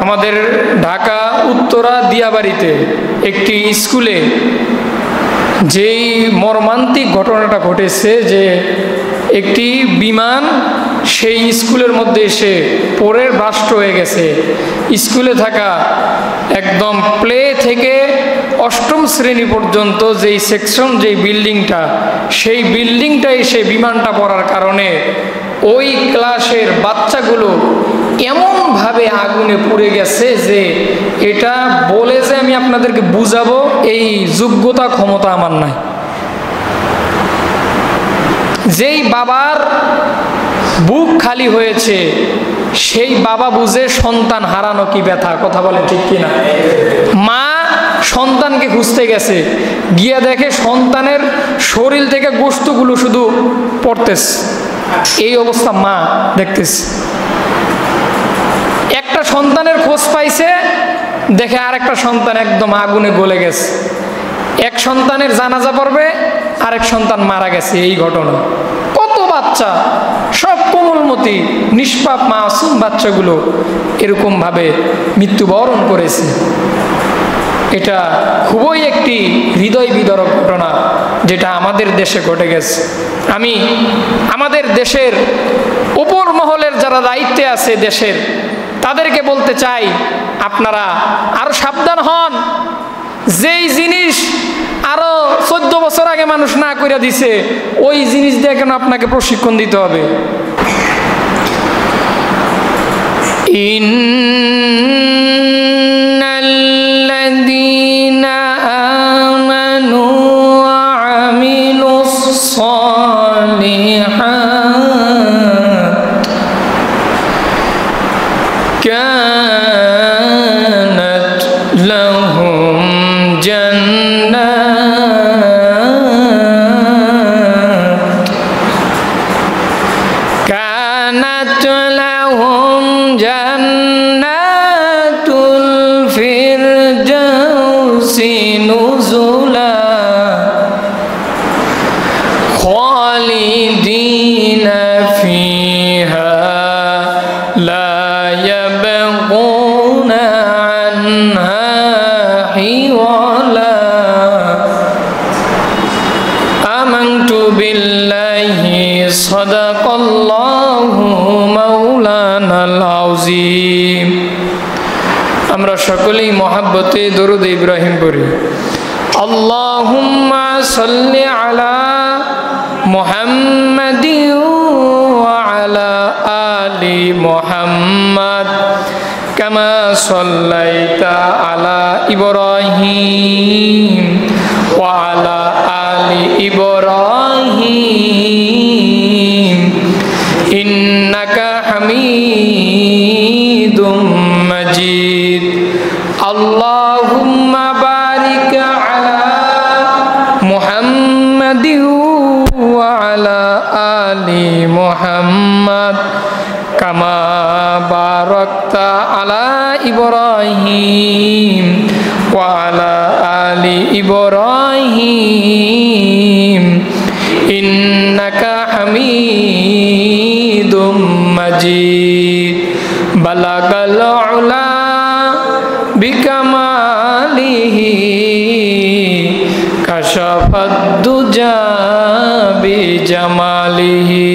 আমাদের ঢাকা উত্তরা দিয়াবাড়িতে একটি স্কুলে যেই মর্মান্তিক ঘটনাটা ঘটেছে যে একটি বিমান সেই স্কুলের মধ্যে এসে পড়ে ব্রাস্ট হয়ে গেছে। স্কুলে থাকা একদম প্লে থেকে অষ্টম শ্রেণী পর্যন্ত যেই সেকশন, যেই বিল্ডিংটা, সেই বিল্ডিংটা এসে বিমানটা পড়ার কারণে ওই ক্লাসের বাচ্চাগুলো এমনভাবে আগুনে পুড়ে গেছে যে এটা বলে যে আমি আপনাদেরকে বুঝাবো এই যোগ্যতা ক্ষমতা আমার নাই। যেই বাবার বুক খালি হয়েছে সেই বাবা বুঝে সন্তান হারানো কি ব্যথা, কথা বলে ঠিক কিনা? মা সন্তানকে খুঁজতে গেছে, গিয়ে দেখে সন্তানের শরীর থেকে গোশতগুলো শুধু পড়তেছে। এই অবস্থা মা দেখতেছে। একটা সন্তানের খোঁজ পাইছে, দেখে আরেকটা সন্তান একদম আগুনে গলে গেছে। এক সন্তানের জানাজা পড়বে, আরেক সন্তান মারা গেছে। এই ঘটনা কত বাচ্চা, সব কোমলমতি নিষ্পাপ মাসুম বাচ্চাগুলো এরকমভাবে মৃত্যুবরণ করেছে। এটা খুবই একটি হৃদয় বিদারক ঘটনা যেটা আমাদের দেশে ঘটে গেছে। আমি আমাদের দেশের উপর মহলের যারা দায়িত্বে আছে দেশের, তাদেরকে বলতে চাই, আপনারা আরো সাবধান হন। যেই জিনিস আরো 14 বছর আগে মানুষ না করে দিছে, ওই জিনিস দিয়ে কেন আপনাকে প্রশিক্ষণ দিতে হবে? ইন্নাল্লাযীনা আমানু ওয়া আমিলুস সালিহাত কানাত লাহুম জান্নাতুল ফিরদাউসি নুজুলা খালিদিনা ফিহা লা ইয়াবগুনা আনহা হিওয়ালা আমানতু বিল্লাহি সাদাকাল্লাহু মাওলানাল আযীম। আমরা সকলেই মহাব্বতে দরুদ ইব্রাহিম পড়ি। আল্লাহুম্মা সাল্লি আলা মুহাম্মাদি ওয়া আলা আলি মুহাম্মাদ কামা সাল্লাইতা আলা ইব্রাহিম ওয়া আলা আলি ইব্রাহিম ইন্নাকা হামিদুম মাজিদ। আল্লাহুম্মা বারিক আলা মুহাম্মাদি ওয়া আলা আলি মুহাম্মাদ কামা বারাকতা আলা ইব্রাহিম ওয়া আলা আলি ইব্রাহিম ইন্নাকা হামিদুম মাজিদ। বালাগাল উলা বিকামালিহি কাশাফাদ দুজা বিজামালিহি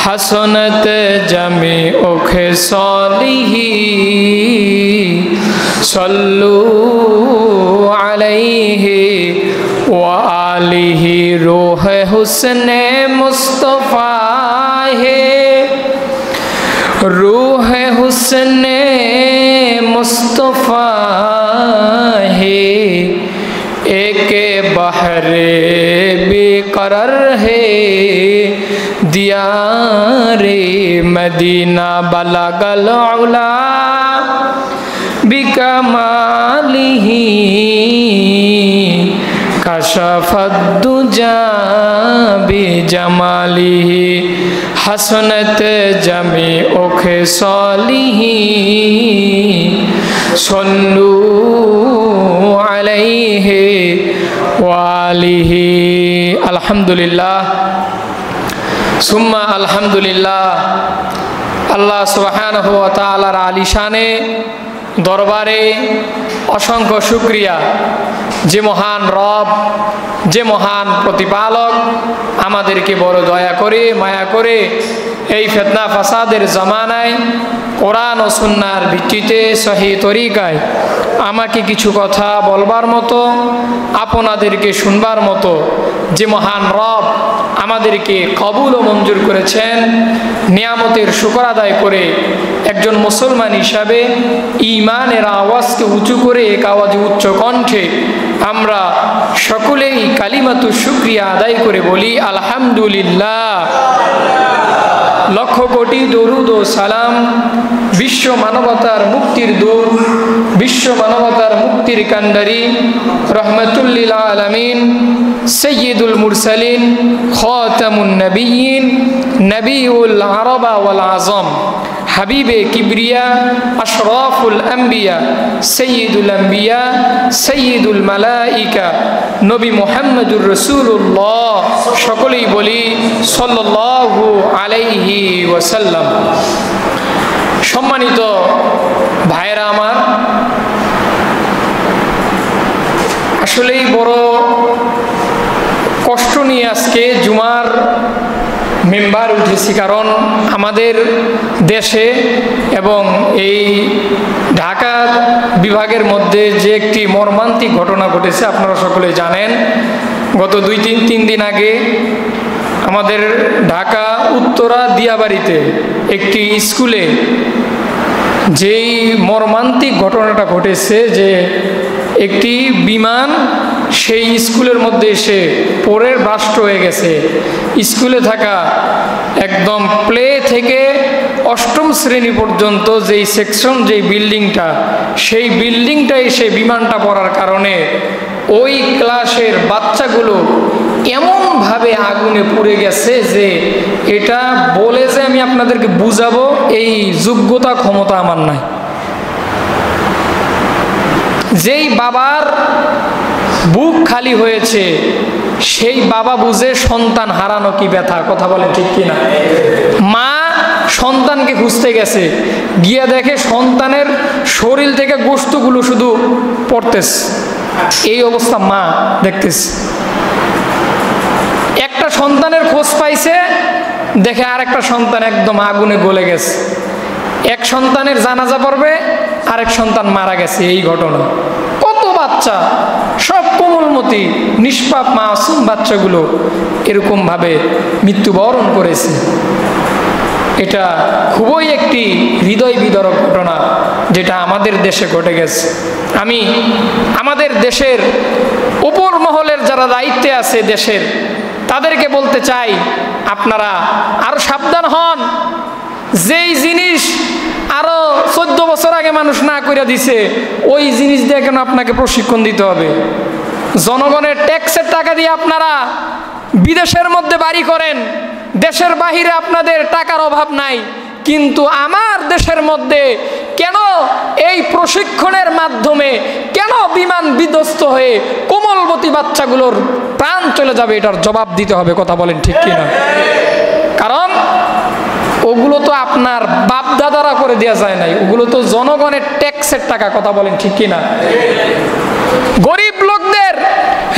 হাসনাত জামিউ খিসালিহি সাল্লু আলাইহি ওয়া আলিহি রূহে হুসনে মুস্তাফা হে रूहे हुस्ने मुस्तफ़ा है एक बहरे बेकरार है दियारे मदीना बलगल उला बिकमालिही कशफद दुजा बिजमालिही हसनत जमीउ खिसालिही सल्लू अलैहि वालिही। अल्हम्दुलिल्लाह सुम्मा अल्हम्दुलिल्लाह। अल्लाह सुब्हानहु व तआलार आलिशाने দরবারে অসংখ্য শুকরিয়া, যে মহান রব, যে মহান প্রতিপালক আমাদেরকে বড় দয়া করে মায়া করে এই ফিতনা ফাসাদের জামানায় কোরআন ও সুন্নাহর ভিত্তিতে সহি তরিকায় আমাকে কিছু কথা বলবার মতো, আপনাদেরকে শুনবার মতো যে মহান রব আমাদেরকে কবুল ও মঞ্জুর করেছেন, নিয়ামতের শুকর আদায় করে একজন মুসলমান হিসাবে ঈমানের আওয়াজকে উঁচু করে এক আওয়াজে উচ্চ কণ্ঠে আমরা সকলেই কালিমাতু শুকরিয়া আদায় করে বলি আলহামদুলিল্লাহ। লক্ষ কোটি দরুদ ও সালাম বিশ্ব মানবতার মুক্তির দূত, বিশ্ব মানবতার মুক্তির কান্ডারি, রহমাতুল লিল আলামিন, সাইয়্যিদুল মুরসালিন, খাতামুন নবিয়্যিন, নবিউল আরবা ওয়াল আজম, হাবিবে কিবরিয়া, আশরাফুল আম্বিয়া, সাইয়্যিদুল আম্বিয়া, সাইয়্যিদুল মালাইকা, নবী মুহাম্মদুর রাসূলুল্লাহ, সকলেই বলি সাল্লাল্লাহু আলাইহি ওয়াসাল্লাম। সম্মানিত ভাইরা আমার, আসলেই বড় কষ্ট নিয়ে আজকে জুমার মেম্বার উঠেছি, কারণ আমাদের দেশে এবং এই ঢাকা বিভাগের মধ্যে যে একটি মর্মান্তিক ঘটনা ঘটেছে আপনারা সকলে জানেন। গত তিন দিন আগে আমাদের ঢাকা উত্তরা দিয়াবাড়িতে একটি স্কুলে যেই মর্মান্তিক ঘটনাটা ঘটেছে, যে একটি বিমান সেই স্কুলের মধ্যে এসে পড়ে ব্লাস্ট হয়ে গেছে। স্কুলে থাকা একদম প্লে থেকে অষ্টম শ্রেণী পর্যন্ত যেই সেকশন, যেই বিল্ডিংটা, সেই বিল্ডিংটা এসে বিমানটা পড়ার কারণে ওই ক্লাসের বাচ্চাগুলো এমনভাবে আগুনে পুড়ে গেছে যে এটা বলে যে আমি আপনাদেরকে বুঝাবো এই যোগ্যতা ক্ষমতা আমার নাই। যেই বাবার বুক খালি হয়েছে সেই বাবা বুঝে সন্তান হারানো কি ব্যথা, কথা বলেন ঠিক কিনা। মা সন্তানকে খুঁজতে গেছে, গিয়ে দেখে সন্তানের শরীর থেকে গোশতগুলো শুধু পড়তেছে, এই অবস্থা মা দেখতেছে। একটা সন্তানের খোঁজ পাইছে, দেখে আরেকটা সন্তান একদম আগুনে গলে গেছে। এক সন্তানের জানাজা পড়বে, আরেক সন্তান মারা গেছে। এই ঘটনা কত বাচ্চা, সব কোমলমতি নিষ্পাপ মাসুম বাচ্চাগুলো এরকমভাবে মৃত্যুবরণ করেছে। এটা খুবই একটি হৃদয় বিদারক ঘটনা যেটা আমাদের দেশে ঘটে গেছে। আমি আমাদের দেশের উপর মহলের যারা দায়িত্বে আছে দেশের, তাদেরকে বলতে চাই, আপনারা আরো সাবধান হন। যেই জিনিস আরো 14 বছর আগে মানুষ না করে দিছে, ওই জিনিস দিয়ে কেন আপনাকে প্রশিক্ষণ দিতে হবে? জনগণের ট্যাক্সের টাকা দিয়ে আপনারা বিদেশের মধ্যে বাড়ি করেন, দেশের বাহিরে আপনাদের টাকার অভাব নাই, কিন্তু আমার দেশের মধ্যে কেন এই প্রশিক্ষণের মাধ্যমে কেন বিমান বিধ্বস্ত হয়ে কোমলবতী বাচ্চাগুলোর প্রাণ চলে যাবে? এটার জবাব দিতে হবে, কথা বলেন ঠিক কিনা। কারণ ওগুলো তো আপনার বাপ দাদারা করে দেওয়া যায় নাই, ওগুলো তো জনগণের ট্যাক্সের টাকা, কথা বলেন ঠিক কিনা। গরিব লোকদের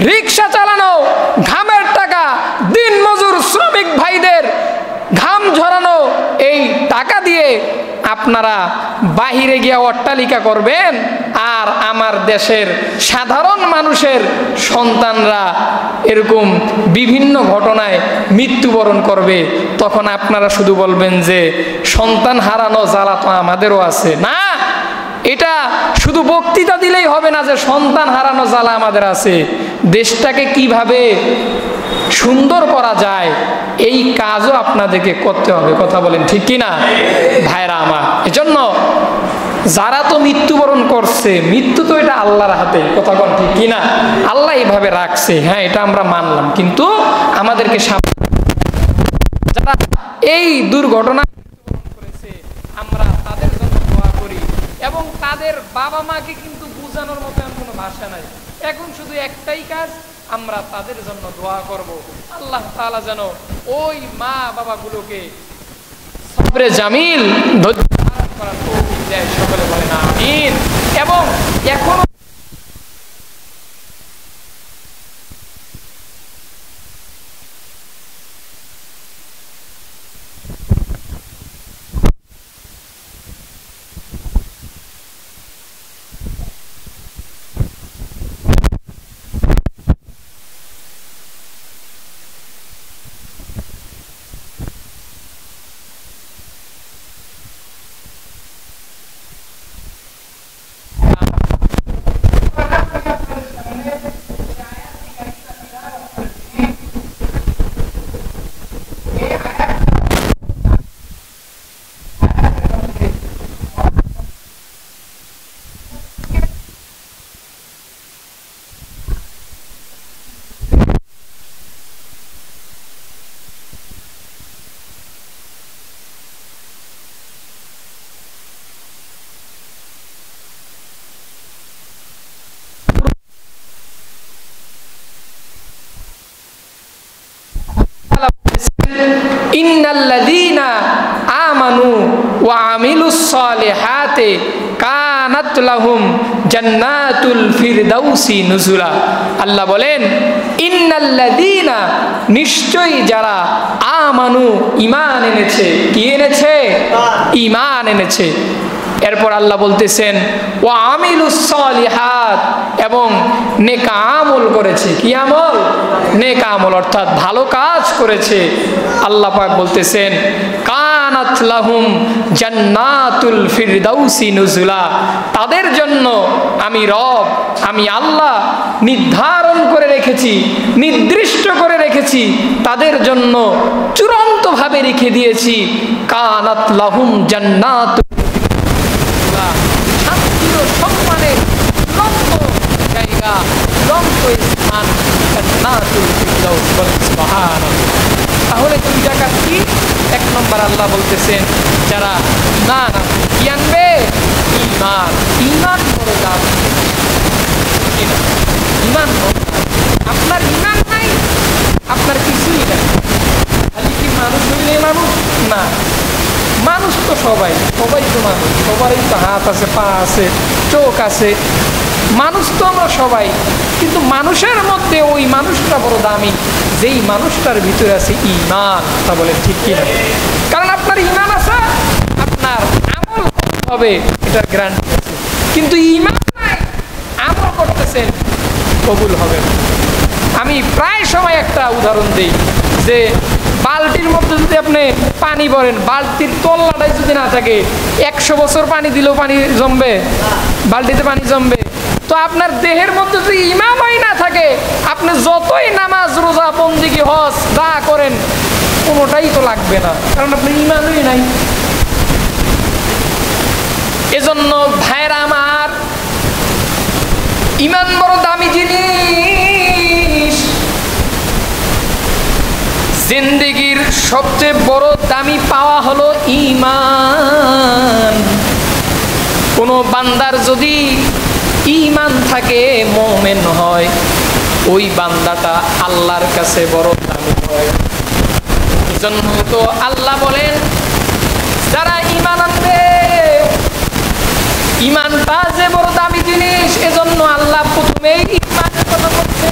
রিক্সা চালানো ঘামের টাকা, দিন মজুর শ্রমিক ভাইদের ঘাম ঝরানো এই টাকা দিয়ে আপনারা বাহিরে গিয়ে অট্টালিকা করবেন, আর আমার দেশের সাধারণ মানুষের সন্তানরা এরকম বিভিন্ন ঘটনায় মৃত্যুবরণ করবে। তখন আপনারা শুধু বলবেন যে সন্তান হারানো জ্বালা তো আমাদেরও আছে। না, এটা শুধু বক্তৃতা দিলেই হবে না যে সন্তান হারানো জ্বালা আমাদের আছে। দেশটাকে কিভাবে সুন্দর করা যায় এই কাজও আপনাদেরকে করতে হবে, কথা বলেন ঠিক কিনা ভাইরা আমার। এজন্য যারা তো মৃত্যুবরণ করছে, মৃত্যু তো এটা আল্লাহর হাতে, কথা বলেন ঠিক কিনা। আল্লাহ এইভাবে রাখছে, হ্যাঁ এটা আমরা মানলাম, কিন্তু আমাদেরকে যারা এই দুর্ঘটনা করেছে আমরা তাদের জন্য দোয়া করি, এবং তাদের বাবা মাকে কিন্তু বোঝানোর মতো কোনো ভাষা নাই। এখন শুধু একটাই কাজ, আমরা তাদের জন্য দোয়া করব, আল্লাহ তাআলা যেন ওই মা বাবাগুলোকে সবরে জামিল ধৈর্য ধারণ করার তৌফিক দেয়। সকলে বলেন আমিন। ওয়া আমিলুস সালিহাতি কানাত লাহুম জান্নাতুল ফিরদাউসি নুজুলা। আল্লাহ বলেন ইন্নাল্লাযীনা, নিশ্চয়ই যারা আমানু, ঈমান এনেছে। কি এনেছে? ঈমান এনেছে। এরপর আল্লাহ বলতেছেন ওয়া আমিলুস সালিহাত, এবং নেক আমল করেছে। কি আমল? নেক আমল, অর্থাৎ ভালো কাজ করেছে। আল্লাহ পাক বলতেছেন কানাত লাহুম জান্নাতুল ফিরদাউসি নুজুলা, তাদের জন্য আমি রব, আমি আল্লাহ নির্ধারণ করে রেখেছি, নির্দিষ্ট করে রেখেছি, তাদের জন্য চূড়ান্তভাবে রেখে দিয়েছি কানাত লাহুম জান্নাতুল, শান্তির ও সম্মানের লম্ব জায়গা, লম্ব স্থান জান্নাতুল ফিরদাউস। সুবহানাল্লাহ। তাহলে দুই জায়গা কি? এক নম্বর আল্লাহ বলতেছেন যারা ঈমান, কি আনবে? ঈমান। ঈমান বড় দাম। ঈমান বড় দাম। আপনার ঈমান নাই, আপনার কিছুই নাই। খালি কি মানুষ হইলে মানুষ না? মানুষ তো সবাই, সবাই তো মানুষ, সবারই তো হাত আছে, পা আছে, চোখ আছে, মানুষ তো আমরা সবাই। কিন্তু মানুষের মধ্যে ওই মানুষটা বড় দামি, যেই মানুষটার ভিতরে আছে ঈমান। তা বলে ঠিক কিনা? কারণ আপনার ঈমান আছে, আপনার আমল হবে, এটার গ্যারান্টি আছে। কিন্তু ঈমান নাই, আমল করতেছেন, কবুল হবে না। আমি প্রায় সময় একটা উদাহরণ দিই যে বালতির মধ্যে যদি আপনি পানি ভরেন, বালতির তল্লাটাই যদি না থাকে, 100 বছর পানি দিলেও পানি জমবে? বালতিতে পানি জমবে? তো আপনার দেহের মধ্যে যদি ঈমানই না থাকে, আপনি যতই নামাজ, রোজা, বন্দেগী, হজ যা করেন, কোনোটাই তো লাগবে না, কারণ আপনার ঈমানই নাই। এজন্য ভাইরা আমার, ঈমান বড় দামি জিনিস। জিন্দেগির সবচেয়ে বড় দামি পাওয়া হলো ঈমান। কোনো বান্দার যদি ঈমান থাকে, মুমিন হয়, ওই বান্দাটা আল্লাহর কাছে বড় দামি হয়। এজন্য তো আল্লাহ বলেন যারা ঈমান আনবে, ঈমানটা যে বড় দামি জিনিস, এজন্য আল্লাহ প্রথমেই ঈমানের কথা বলছে।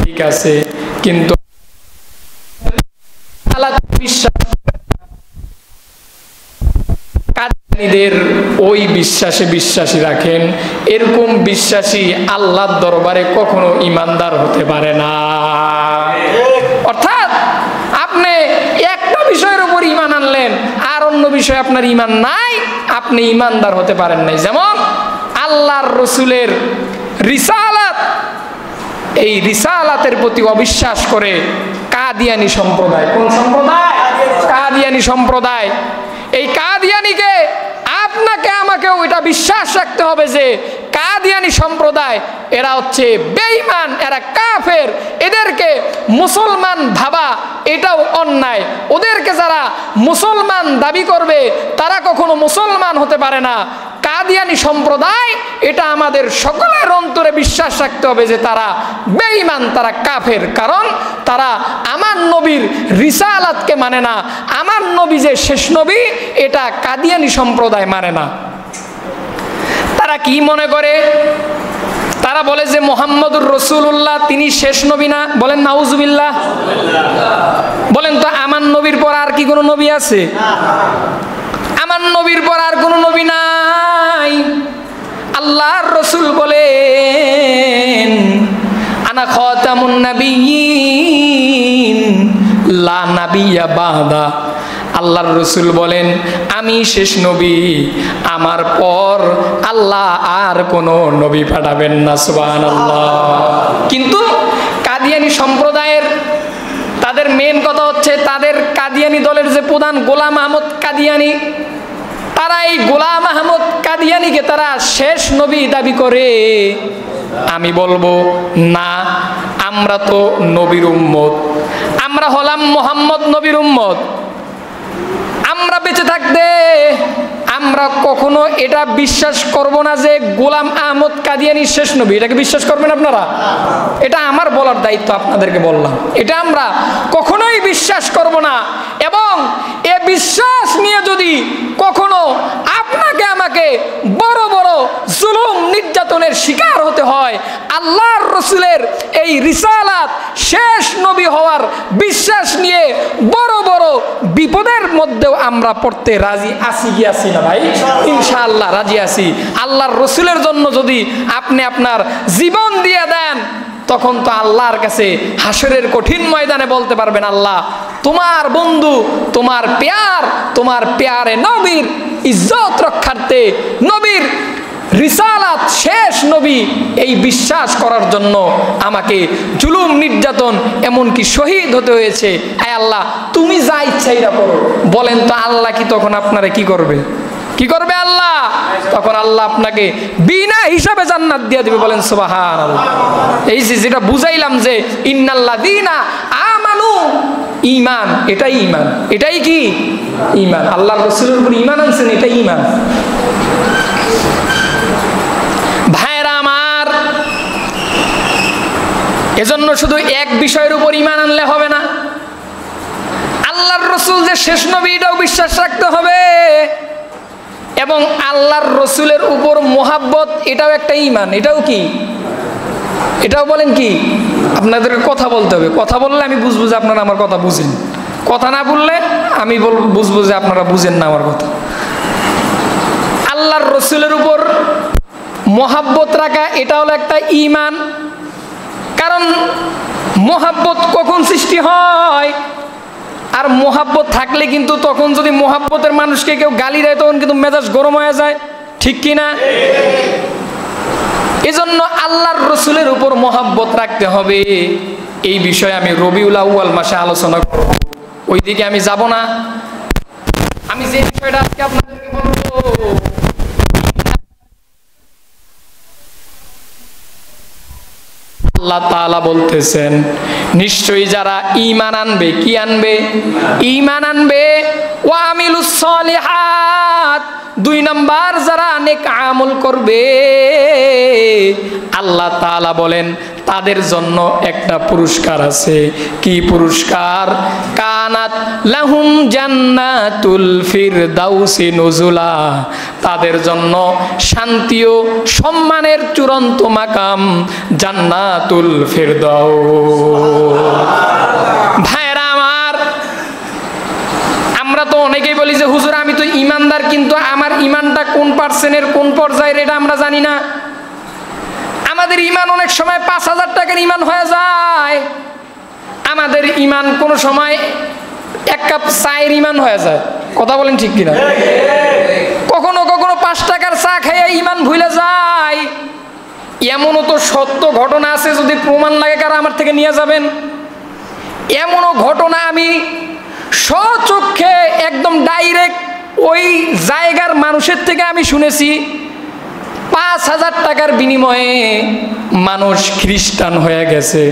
ঠিক আছে, কিন্তু ওই বিশ্বাসে বিশ্বাসী রাখেন, এরকম বিশ্বাসী আল্লাহর দরবারে কখনো ইমানদার হতে পারে না। অর্থাৎ আপনি একটা বিষয়ের উপর ঈমান আনলেন, আর অন্য বিষয়ে আপনার ঈমান নাই, আপনি ঈমানদার হতে পারেন নাই। যেমন আল্লাহর রসুলের রিসালাত, এই রিসালাতের প্রতি অবিশ্বাস করে কাদিয়ানী সম্প্রদায়। কোন সম্প্রদায়? কাদিয়ানী সম্প্রদায়। এই কাদিয়ানীকে আপনাকে আমাকেও এটা বিশ্বাস রাখতে হবে যে কাদিয়ানী সম্প্রদায় এরা হচ্ছে বেঈমান, এরা কাফের, এদেরকে মুসলমান ভাবা এটাও অন্যায়। ওদেরকে যারা মুসলমান দাবি করবে তারা কখনো মুসলমান হতে পারে না। কাদিয়ানী সম্প্রদায় এটা আমাদের সকলের অন্তরে বিশ্বাস রাখতে হবে যে তারা বেঈমান, তারা কাফের, কারণ তারা আমার নবীর রিসালাতকে মানে না। আমার নবী যে শেষ নবী এটা কাদিয়ানী সম্প্রদায় মানে না। তারা কি মনে করে? তারা বলে যে মুহাম্মদুর রাসূলুল্লাহ তিনি শেষ নবী না। বলেন নাউজুবিল্লাহ। বলেন তো আমার নবীর পর আর কি কোনো নবী আছে? আমার নবীর পর আর কোনো নবী নাই। আল্লাহর রাসূল বলেন আনা খাতামুন নাবিয়্যিন লা নাবিয়্যা বাদা। আল্লাহর রাসূল বলেন আমি শেষ নবী, আমার পর আল্লাহ আর কোনো নবী পাঠাবেন না। সুবহানাল্লাহ। কিন্তু কাদিয়ানী সম্প্রদায়ের তাদের মেন কথা হচ্ছে, তাদের কাদিয়ানী দলের যে প্রধান গোলাম আহমদ কাদিয়ানী, তারা এই গোলাম আহমদ কাদিয়ানীকে তারা শেষ নবী দাবি করে। আমি বলবো না, আমরা তো নবীর উম্মত, আমরা হলাম মুহাম্মদ নবীর উম্মত। আমরা বেঁচে থাকতে আমরা কখনো এটা বিশ্বাস করব না যে গোলাম আহমদ কাদিয়ানী শেষ নবী। এটাকে বিশ্বাস করবেন আপনারা? এটা আমার বলার দায়িত্ব, আপনাদেরকে বললাম। এটা আমরা কখনোই বিশ্বাস করব না। এবং এ বিশ্বাস নিয়ে যদি কখনো আপনাকে আমাকে বড় বড় জুলুম নির্যাতনের শিকার হতে হয়, আল্লাহর রাসূলের এই রিসালাত শেষ নবী হওয়ার বিশ্বাস নিয়ে বড় বড় বিপদের মধ্যেও আমরা পড়তে রাজি আছি কি আছি না ভাই? ইনশাআল্লাহ রাজি আছি। আল্লাহর রাসূলের জন্য যদি আপনি আপনার জীবন দিয়ে দেন, তখন তো আল্লাহর কাছে হাসরের কঠিন ময়দানে বলতে পারবেন, আল্লাহ তোমার বন্ধু, তোমার প্যারে নবীর ইজ্জত রক্ষার্থে, নবীর রিসালাত শেষ নবী এই বিশ্বাস করার জন্য আমাকে জুলুম নির্যাতন এমনকি শহীদ হতে হয়েছে। আয় আল্লাহ তুমি যা ইচ্ছা এটা করো। বলেন তো আল্লাহ কি তখন আপনারা কি করবে? কি করবে আল্লাহ? তখন আল্লাহ আপনাকে বিনা হিসাবে জান্নাত দিয়ে দিবে। বলেন সুবহানাল্লাহ। এই যে যেটা বুঝাইলাম যে ইন্নাল্লাযীনা আমানু, ঈমান, এটাই ঈমান। এটাই কি? ঈমান। আল্লাহর রাসূলের উপর ঈমান আনছেন, এটাই ঈমান। ভাইরা আমার, এজন্য শুধু এক বিষয়ের উপর ঈমান আনলে হবে না, আল্লাহর রাসূল যে শেষ নবী এটাও বিশ্বাস রাখতে হবে। এবং আল্লাহর রাসূলের উপর মুহাব্বত এটাও একটা ঈমান। এটাও কি? এটাও বলেন কি? আপনাদেরকে কথা বলতে হবে। কথা বললে আমি বুঝবো যে আপনারা আমার কথা বুঝেন, কথা না বললে আমি বুঝবো যে আপনারা বুঝেন না আমার কথা। আল্লাহর রাসূলের উপর মুহাব্বত রাখা এটা হলো একটা ঈমান। কারণ মুহাব্বত কখন সৃষ্টি হয়? আর মুহাব্বত থাকলে কিন্তু তখন যদি মুহাব্বতের মানুষকে কেউ গালি দেয় তখন কিন্তু মেজাজ গরম হয়ে যায়, ঠিক কি না? এজন্য আল্লাহর রাসূলের উপর মুহাব্বত রাখতে হবে। এই বিষয়ে আমি রবিউল আউয়াল মাসে আলোচনা করব, ওইদিকে আমি যাব না। আমি যে বিষয়টা আজকে আপনাদেরকে বলবো, আল্লাহ তাআলা বলতেছেন নিশ্চয়ই যারা ঈমান আনবে, কি আনবে? ঈমান আনবে, ওয়া আমিলুস সলিহাত, 2 নাম্বার যারা নেক আমল করবে, আল্লাহ তাআলা বলেন তাদের জন্য একটা পুরস্কার আছে। কি পুরস্কার? কানাত লাহুম জান্নাতুল ফিরদাউসি নুজুলা, তাদের জন্য শান্তি ও সম্মানের চূড়ান্ত মাকাম জান্নাতুল ফিরদাউস। ভাইরা আমার, আমরা তো অনেকেই বলি যে হুজুর আমি তো ঈমানদার, কিন্তু আমার ঈমানটা কোন পার্সেন্টের কোন পর্যায়ের এটা আমরা জানি না। আমাদের ঈমান অনেক সময় 5000 টাকার ঈমান হয়ে যায়। আমাদের ঈমান কোন সময় 1 কাপ চায়ের ঈমান হয়ে যায়। কথা বলেন ঠিক কিনা? কখনো কখনো 5 টাকার চা খাইয়া ঈমান ভুলে যায়। এমনও তো সত্য ঘটনা আছে, যদি প্রমাণ লাগে কারা আমার থেকে নিয়ে যাবেন। এমনও ঘটনা আমি স্বচক্ষে একদম ডাইরেক্ট ওই জায়গার মানুষের থেকে আমি শুনেছি 5,000 টাকার বিনিময়ে মানুষ খ্রিস্টান হয়ে গেছে।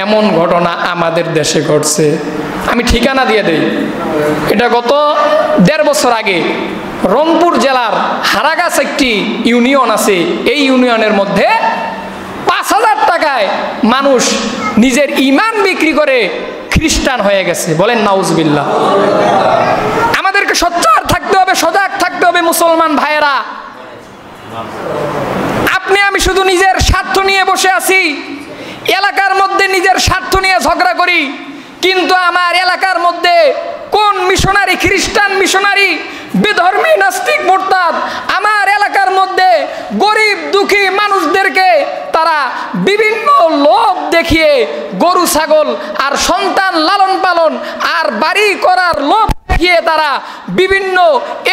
এমন ঘটনা আমাদের দেশে ঘটছে। আমি ঠিকানা দিয়ে দেই, এটা গত 1.5 বছর আগে রংপুর জেলার হারাগাছ একটি ইউনিয়ন আছে, এই ইউনিয়নের মধ্যে 5,000 টাকায় মানুষ নিজের ঈমান বিক্রি করে খ্রিস্টান হয়ে গেছে। বলেন নাউজুবিল্লাহ। আমাদেরকে সোচ্চার থাকতে হবে, সজাগ থাকতে হবে মুসলমান ভাইয়েরা। আপনি আমি শুধু নিজের স্বার্থ নিয়ে বসে আছি, এলাকার মধ্যে নিজের স্বার্থ নিয়ে ঝগড়া করি, কিন্তু আমার এলাকার মধ্যে কোন মিশনারি, খ্রিস্টান মিশনারি, বিধর্মী, নাস্তিক, মুরতাদ আমার এলাকার মধ্যে গরিব দুঃখী মানুষদেরকে তারা বিভিন্ন লোভ দেখিয়ে গরু ছাগল আর সন্তান লালন পালন আর বাড়ি করার লোভ দেখিয়ে তারা বিভিন্ন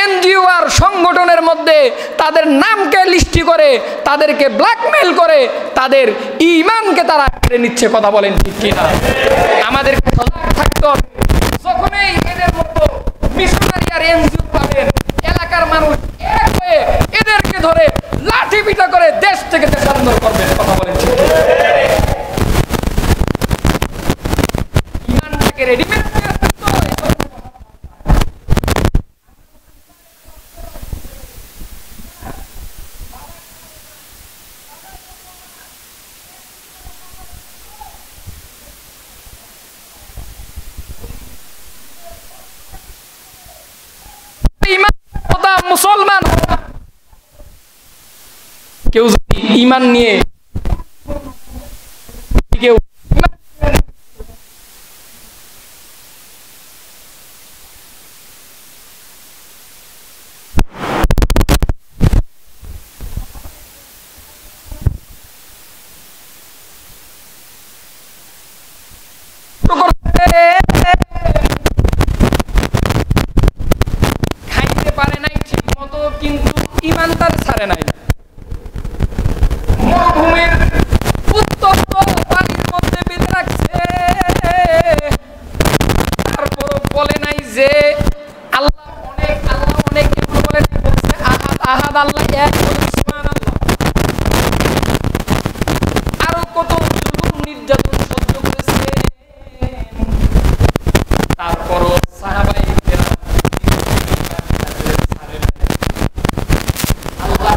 এনজিও আর সংগঠনের মধ্যে তাদের নামকে লিস্টি করে তাদেরকে ব্ল্যাকমেল করে তাদের ঈমানকে তারা কেড়ে নিচ্ছে। কথা বলেন ঠিক কিনা? আমাদেরকে সজাগ থাকতে হবে। যখনই এদের মতো মিশনারি আর এনজিও পাবেন, এলাকার মানুষ এক হয়ে এদেরকে ধরে লাঠি পিটা করে দেশ থেকে দেশান্তর করবেন। কথা বলেন ঠিক কিনা? ঈমানটাকে রেডিমেড মুসলমান কেউ যদি ঈমান নিয়ে কেউ খাইতে পারে নাই ঠিক মতো, কিন্তু ঈমান তার ছাড়ে নাই। মরুভূমির উত্তপ্ত পানির মধ্যে বেঁধে রাখছে, তারপর বলে নাই যে আল্লাহ অনেক, আল্লাহ অনেক, এগুলো বলে নাই, বলছে আহাদ আহাদ, আল্লাহ এক, সুবহানাল্লাহ। আরো কত জুলুম নির্যাতন সহ্য করেছে, তারপরও সাহাবায়ে কেরাম আল্লাহ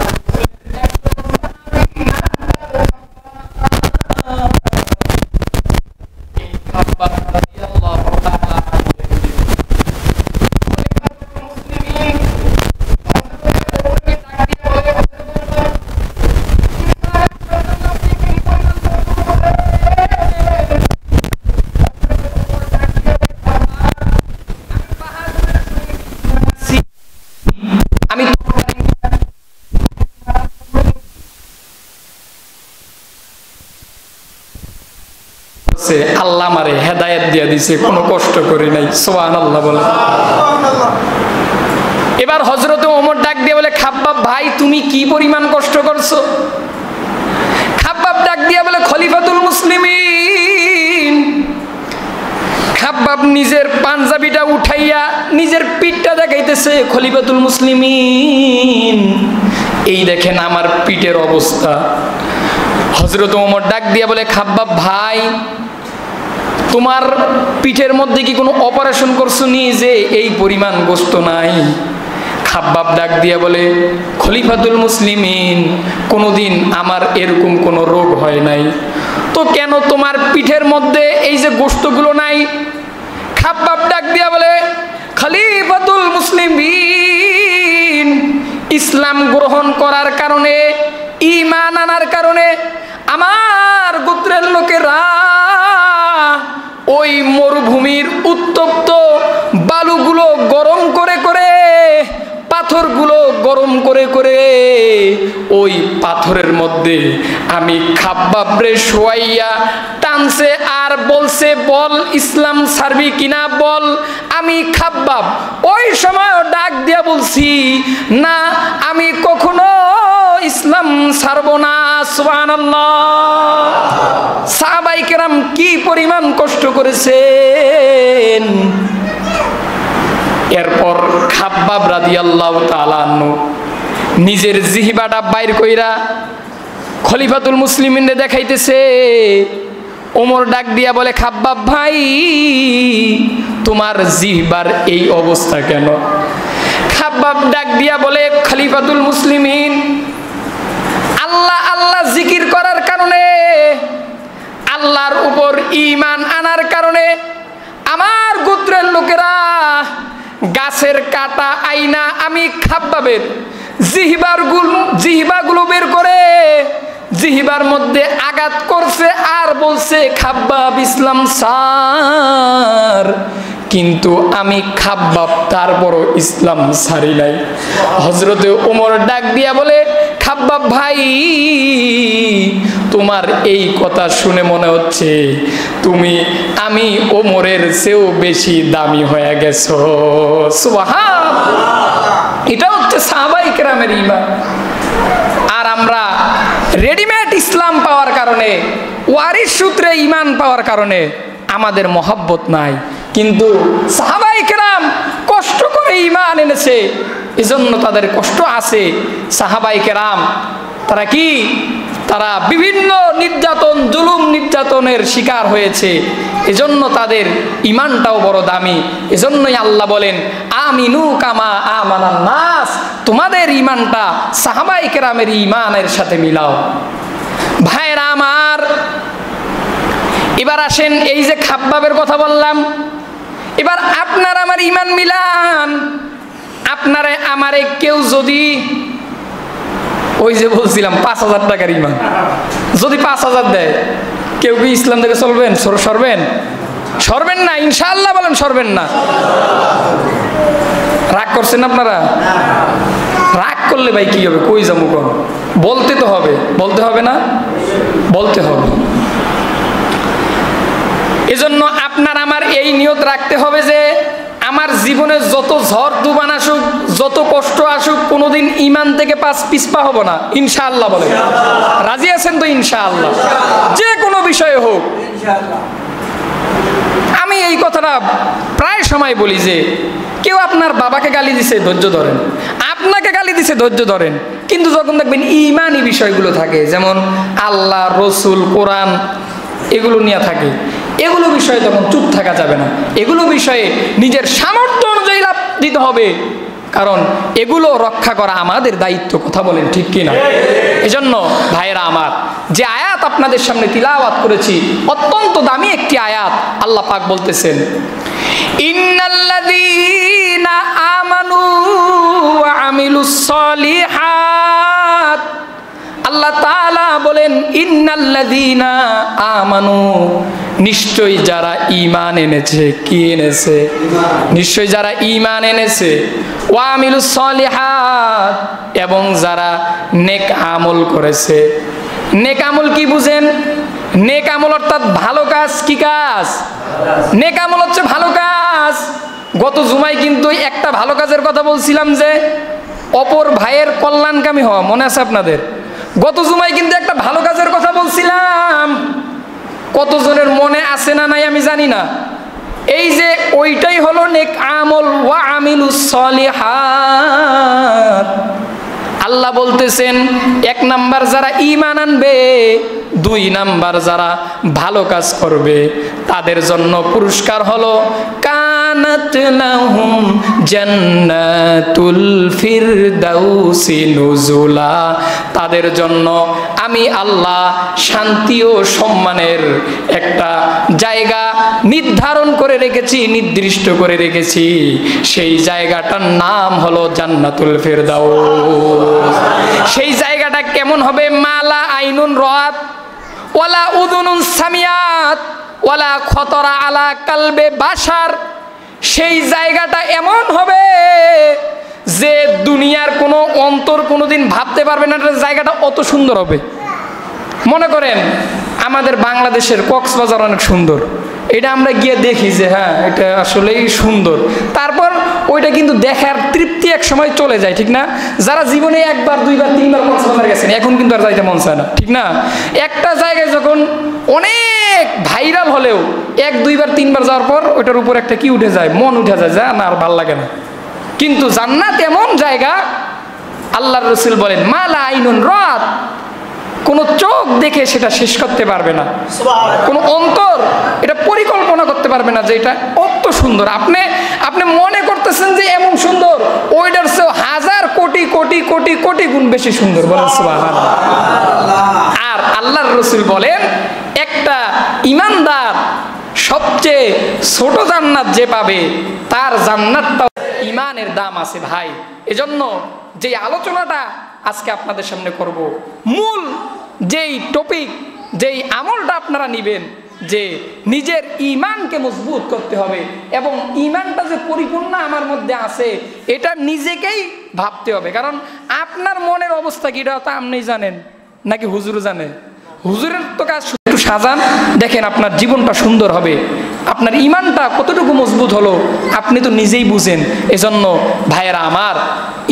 আল্লাহ আমারে হেদায়েত দিয়ে দিছে, কোনো কষ্ট করি নাই। সুবহানাল্লাহ বলে। এবার হযরত ওমর ডাক দিয়ে বলে, খাব্বাব ভাই তুমি কি পরিমাণ কষ্ট করছো? খাব্বাব ডাক দিয়ে বলে, খলিফাতুল মুসলিমিন। খাব্বাব নিজের পাঞ্জাবিটা উঠাইয়া নিজের পিঠটা দেখাইতেছে, খলিফাতুল মুসলিমিন এই দেখেন আমার পিঠের অবস্থা। হযরত ওমর ডাক দিয়ে বলে, খাব্বাব ভাই তোমার পিঠের মধ্যে কি কোনো অপারেশন করছো নি যে এই পরিমাণ গোশত নাই? খাব্বাব ডাক দিয়ে বলে, খলিফাতুল মুসলিমিন কোনোদিন আমার এরকম কোনো রোগ হয় নাই, তো কেন তোমার পিঠের মধ্যে এই যে গোশতগুলো নাই? খাব্বাব ডাক দিয়ে বলে, খলিফাতুল মুসলিমিন ইসলাম গ্রহণ করার কারণে, ঈমান আনার কারণে আমার গোত্রের লোকেরা ওই মরুভূমির উত্তপ্ত বালুগুলো গরম করে করে, পাথরগুলো গরম করে করে ওই পাথরের মধ্যে আমি খাব্বাবরে শোয়াইয়া টানছে আর বলছে, বল ইসলাম ছাড়বি কিনা বল। আমি খাব্বাব ওই সময় ডাক দিয়া বলছি, না আমি কখনো ইসলাম ছাড়বো না। সুবহানাল্লাহ। সাহাবায়ে কেরাম কি পরিমাণ কষ্ট করেছেন। এরপর খাব্বাব রাদিয়াল্লাহু তাআলা আনহু নিজের জিহবাটা বাইর কইরা খলিফাতুল মুসলিমিনরে দেখাইতেছে। ওমর ডাক দিয়া বলে, খাব্বাব ভাই, তোমার জিহবার এই অবস্থা কেন? খাব্বাব ডাক দিয়া বলে, খলিফাতুল মুসলিমিন, আল্লাহ আল্লাহ জিকির করার কারণে, আল্লাহর উপর ঈমান আনার কারণে আমার গোত্রের লোকেরা গাছের কাটা আইনা আমি খাব্বাবের জিহবাগুলো বের করে জিহবার মধ্যে আঘাত করছে আর বলছে, খাব্বাব ইসলাম সার। কিন্তু আমি খাব্বাব তারপরও ইসলাম ছাড়ি নাই। হযরতে ওমর ডাক দিয়া বলে, খাব্বাব ভাই, তোমার এই কথা শুনে মনে হচ্ছে আমি ওমরের চেয়েও বেশি দামি হয়ে গেছো। সুবহানাল্লাহ। এটা হচ্ছে সাহাবায়ে কেরামের ঈমান। আর আমরা রেডিমেড ইসলাম পাওয়ার কারণে, ওয়ারিস সূত্রে ঈমান পাওয়ার কারণে আমাদের মহব্বত নাই। কিন্তু সাহাবায়ে কেরাম কষ্ট করে ঈমান এনেছে, এজন্য তাদের কষ্ট আছে। সাহাবায়ে কেরাম তারা কি, তারা বিভিন্ন নির্যাতন, জুলুম নির্যাতনের শিকার হয়েছে, এজন্য তাদের ঈমানটাও বড় দামি। এজন্যই আল্লাহ বলেন, আমিনু কামা আমানান নাস, তোমাদের ঈমানটা সাহাবায়ে কেরামের ঈমানের সাথে মিলাও। ভাইরা আমার, এবার আসেন, এই যে খাব্বাবের কথা বললাম, এবার আপনার আমার ঈমান মিলান। আপনারে আমারে কেউ যদি, ওই যে বলছিলাম ৫,০০০ টাকার ঈমান, যদি ৫,০০০ দেয়, কেউ কি ইসলাম থেকে চলবেন? সরবেন না ইনশাআল্লাহ, বলেন সরবেন না। রাগ করছেন আপনারা? রাগ করলে ভাই কি হবে, কই যাবো কোন? বলতে তো হবে, বলতে হবে না? বলতে হবে। এজন্য আপনার আমার এই নিয়ত রাখতে হবে যে আমার জীবনে যত ঝড় তুফান আসুক, যত কষ্ট আসুক, কোনোদিন ঈমান থেকে পিছপা হব না ইনশাআল্লাহ। বলে রাজি আছেন তো? ইনশাআল্লাহ। যে কোনো বিষয়ে হোক। আমি এই কথাটা প্রায় সময় বলি যে কেউ আপনার বাবাকে গালি দিছে, ধৈর্য ধরেন। আপনাকে গালি দিছে, ধৈর্য ধরেন। কিন্তু যখন দেখবেন ঈমানি বিষয়গুলো থাকে, যেমন আল্লাহ, রসুল, কোরআন, এগুলো নিয়ে থাকে, এগুলো বিষয়ে তখন চুপ থাকা যাবে না। এগুলো বিষয়ে নিজের সামর্থ্য অনুযায়ী লাভ দিতে হবে, কারণ এগুলো রক্ষা করা আমাদের দায়িত্ব। কথা বলেন ঠিক কিনা? এজন্য ভাইয়েরা আমার, যে আয়াত আপনাদের সামনে তিলাওয়াত করেছি, অত্যন্ত দামি একটি আয়াত। আল্লাহ পাক বলতেছেন, ইন্নাল্লাযীনা আমানু ওয়া আমিলুস সলিহাত। আল্লাহ তাআলা বলেন, ইন্নাল্লাযীনা আমানু, নিশ্চয়ই যারা ঈমান এনেছে। কি এনেছে? নিশ্চয়ই যারা ঈমান এনেছে। ওয়া আমিলুস সলিহাত, এবং যারা নেক আমল করেছে। নেক আমল কি বুঝেন? নেক আমল অর্থাৎ ভালো কাজ। কি কাজ? নেক আমল হচ্ছে ভালো কাজ। গত জুমায় কিন্তু একটা ভালো কাজের কথা বলছিলাম, যে অপর ভাইয়ের কল্যাণকামী হওয়া, মনে আছে আপনাদের? গত জুমায় কিন্তু একটা ভালো কাজের কথা বলছিলাম। কতজনের মনে আছে না নাই আমি জানি না। এই যে ওইটাই হলো নেক আমল, ওয়া আমিলুস সলিহাত। আল্লাহ বলতেছেন, ১ নাম্বার যারা ঈমান আনবে, ২ নাম্বার যারা ভালো কাজ করবে, তাদের জন্য পুরস্কার হলো কানাত লাহুম জান্নাতুল ফিরদাউসি নুজুলা। তাদের জন্য আমি আল্লাহ শান্তি ও সম্মানের একটা জায়গা নির্ধারণ করে রেখেছি, নির্দিষ্ট করে রেখেছি। সেই জায়গাটার নাম হলো জান্নাতুল ফিরদাউস। সেই জায়গাটা কেমন হবে? মালা আইনুন রাত, ওয়ালা উযুনুন সামিয়াত, ওয়ালা খতরা আলা কালবে বাশার। সেই জায়গাটা এমন হবে যে দুনিয়ার কোনো অন্তর কোনোদিন ভাবতে পারবে না জায়গাটা অত সুন্দর হবে। মনে করেন আমাদের বাংলাদেশের কক্সবাজার অনেক সুন্দর, এটা আমরা গিয়ে দেখি যে হ্যাঁ এটা আসলেই সুন্দর, তারপর ওইটা কিন্তু দেখার তৃপ্তি এক সময় চলে যায়, ঠিক না? যারা জীবনে ১ বার ২ বার ৩ বার কক্সবাজার গেছেন, এখন কিন্তু আর যাইতে মন চায় না, ঠিক না? একটা জায়গায় যখন অনেক ভাইরাল হলেও 1 2 বার 3 বার যাওয়ার পর ওইটার উপর একটা কি উঠে যায়, মন উঠে যায়, যা না আর ভাল লাগে না। কিন্তু জান্নাত এমন জায়গা, আল্লাহর রাসূল বলেন মা লা আইনুন রাত, কোনো চোখ দেখে সেটা শেষ করতে পারবে না, কোনো অন্তর এটা পরিকল্পনা করতে পারবে না যে এটা কত সুন্দর। আপনি মনে করতেছেন যে এমন সুন্দর, ওইটার চেয়ে হাজার কোটি কোটি কোটি কোটি গুণ বেশি সুন্দর। বলেন সুবহানাল্লাহ। আর আল্লাহর রাসূল বলেন একটা ঈমানদার সবচেয়ে ছোট জান্নাত যে পাবে তার জান্নাতটা ঈমানের দাম আছে ভাই। এজন্য যে আলোচনাটা আজকে আপনাদের সামনে করব, মূল যেই টপিক, যেই আমলটা আপনারা নেবেন যে নিজের ঈমানকে মজবুত করতে হবে এবং ঈমানটা যে পরিপূর্ণ আমার মধ্যে আছে এটা নিজেকেই ভাবতে হবে। কারণ আপনার মনের অবস্থা কি এটা তো আপনিই জানেন, নাকি হুজুর জানে? হুজুরের তো কাজ একটু সাজান, দেখেন আপনার জীবনটা সুন্দর হবে, আপনার ঈমানটা কতটুকু মজবুত হলো আপনি তো নিজেই বুঝেন। এজন্য ভাইয়েরা আমার,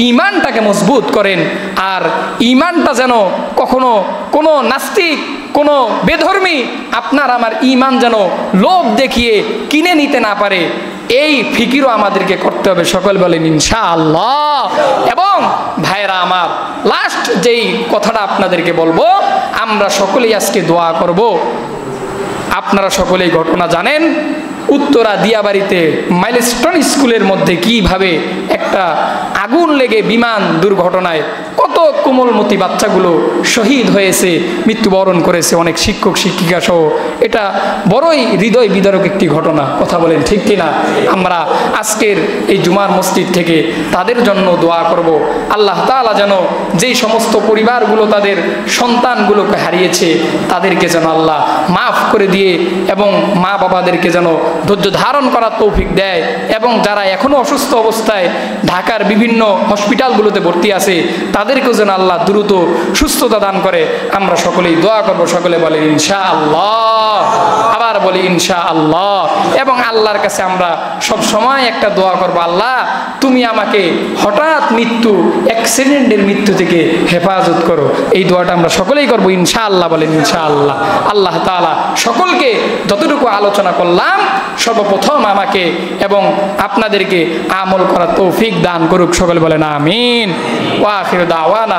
ঈমানটাকে মজবুত করেন। আর ঈমানটা যেন কখনো কোনো নাস্তিক, কোনো বেধর্মী আপনার আমার ঈমান যেন লোভ দেখিয়ে কিনে নিতে না পারে, এই ফিকিরও আমাদেরকে করতে হবে। সকল বলেন ইনশাআল্লাহ। এবং ভাইয়েরা আমার, লাস্ট যেই কথাটা আপনাদেরকে বলবো, আমরা সকলেই আজকে দোয়া করব। আপনারা সকলেই ঘটনা জানেন, উত্তরা দিয়াবাড়িতে মাইলস্টোন স্কুলের মধ্যে কিভাবে একটা আগুন লেগে বিমান দুর্ঘটনায় কত কোমলমতি বাচ্চাগুলো শহীদ হয়েছে, মৃত্যুবরণ করেছে, অনেক শিক্ষক শিক্ষিকা সহ। এটা বড়ই হৃদয় বিদারক একটি ঘটনা। কথা বলেন ঠিক কিনা? আমরা আজকের এই জুমার মসজিদ থেকে তাদের জন্য দোয়া করব। আল্লাহ তাআলা যেন যেই সমস্ত পরিবারগুলো তাদের সন্তানগুলোকে হারিয়েছে তাদেরকে যেন আল্লাহ মাফ করে দিয়ে এবং মা বাবাদেরকে যেন ধৈর্য ধারণ করার তৌফিক দেয়। এবং যারা এখনো অসুস্থ অবস্থায় ঢাকার বিভিন্ন হসপিটালগুলোতে ভর্তি আছে তাদেরকেও যেন আল্লাহ দ্রুত সুস্থতা দান করে। আমরা সকলেই দোয়া করব। সকলে বলে ইনশাআল্লাহ। আবার বলি ইনশাআল্লাহ। এবং আল্লাহর কাছে আমরা সব সময় একটা দোয়া করব, আল্লাহ তুমি আমাকে হঠাৎ মৃত্যু, অ্যাক্সিডেন্টের মৃত্যু থেকে হেফাজত করো। এই দোয়াটা আমরা সকলেই করব ইনশাআল্লাহ। বলেন ইনশাআল্লাহ। আল্লাহ তাআলা সকলকে যতটুকু আলোচনা করলাম সর্বপ্রথম আমাকে এবং আপনাদেরকে আমল করার তৌফিক দান করুক। সকলে বলেন আমিন। ওয়া আখিরু দাওয়ানা।